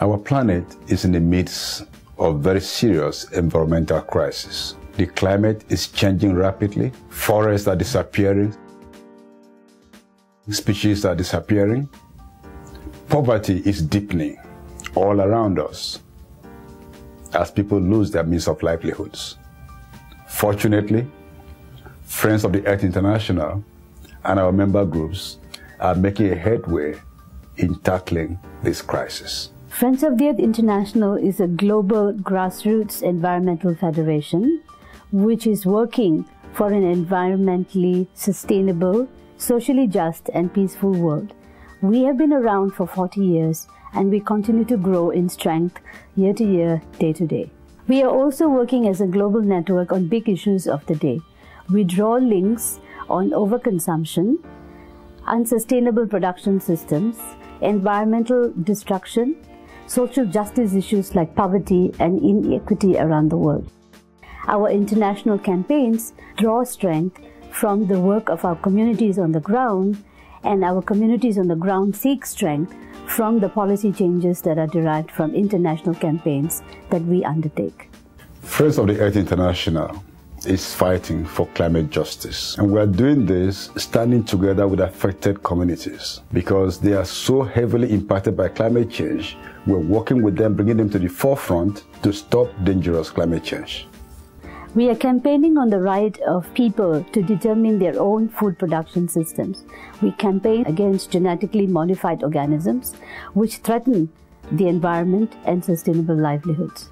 Our planet is in the midst of very serious environmental crisis. The climate is changing rapidly, forests are disappearing, species are disappearing, poverty is deepening all around us as people lose their means of livelihoods. Fortunately, Friends of the Earth International and our member groups are making a headway in tackling this crisis. Friends of the Earth International is a global grassroots environmental federation which is working for an environmentally sustainable, socially just and peaceful world. We have been around for 40 years and we continue to grow in strength year to year, day to day. We are also working as a global network on big issues of the day. We draw links on overconsumption, unsustainable production systems, environmental destruction, social justice issues like poverty and inequity around the world. Our international campaigns draw strength from the work of our communities on the ground, and our communities on the ground seek strength from the policy changes that are derived from international campaigns that we undertake. Friends of the Earth International is fighting for climate justice. And we are doing this standing together with affected communities because they are so heavily impacted by climate change. We're working with them, bringing them to the forefront to stop dangerous climate change. We are campaigning on the right of people to determine their own food production systems. We campaign against genetically modified organisms which threaten the environment and sustainable livelihoods.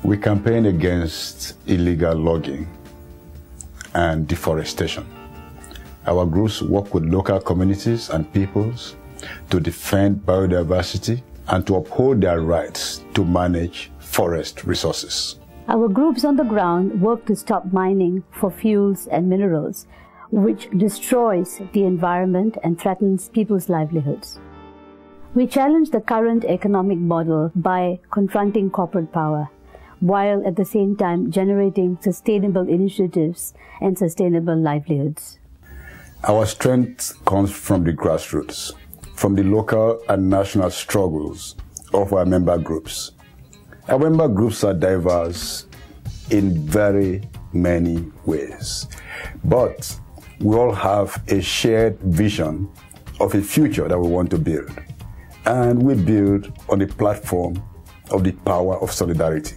We campaign against illegal logging and deforestation. Our groups work with local communities and peoples to defend biodiversity and to uphold their rights to manage forest resources. Our groups on the ground work to stop mining for fuels and minerals, which destroys the environment and threatens people's livelihoods. We challenge the current economic model by confronting corporate power, while at the same time generating sustainable initiatives and sustainable livelihoods. Our strength comes from the grassroots, from the local and national struggles of our member groups. Our member groups are diverse in very many ways, but we all have a shared vision of a future that we want to build, and we build on the platform of the power of solidarity.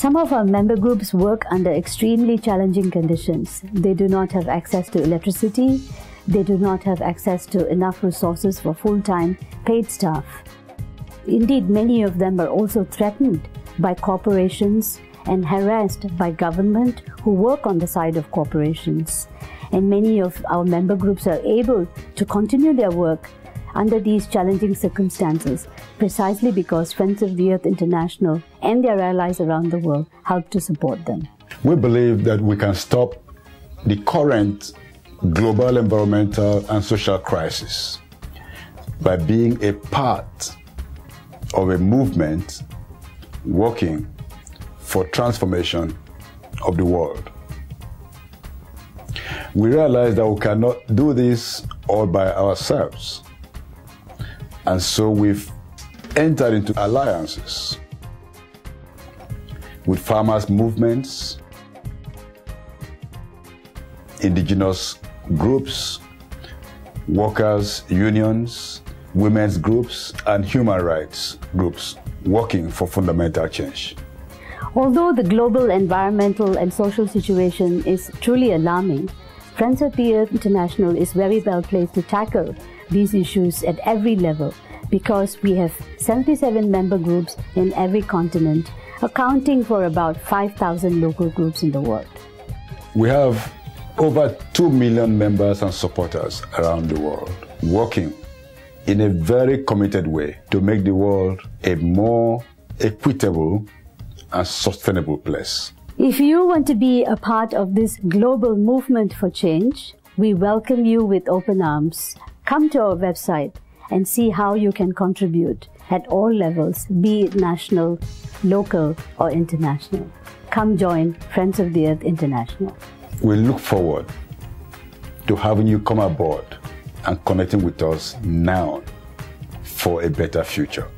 Some of our member groups work under extremely challenging conditions. They do not have access to electricity, they do not have access to enough resources for full-time paid staff. Indeed, many of them are also threatened by corporations and harassed by government who work on the side of corporations. And many of our member groups are able to continue their work under these challenging circumstances precisely because Friends of the Earth International and their allies around the world help to support them. We believe that we can stop the current global environmental and social crisis by being a part of a movement working for transformation of the world. We realize that we cannot do this all by ourselves. And so we've entered into alliances with farmers' movements, indigenous groups, workers' unions, women's groups, and human rights groups working for fundamental change. Although the global environmental and social situation is truly alarming, Friends of the Earth International is very well placed to tackle these issues at every level because we have 77 member groups in every continent, accounting for about 5,000 local groups in the world. We have over 2 million members and supporters around the world working in a very committed way to make the world a more equitable and sustainable place. If you want to be a part of this global movement for change, we welcome you with open arms. Come to our website and see how you can contribute at all levels, be it national, local, or international. Come join Friends of the Earth International. We look forward to having you come aboard and connecting with us now for a better future.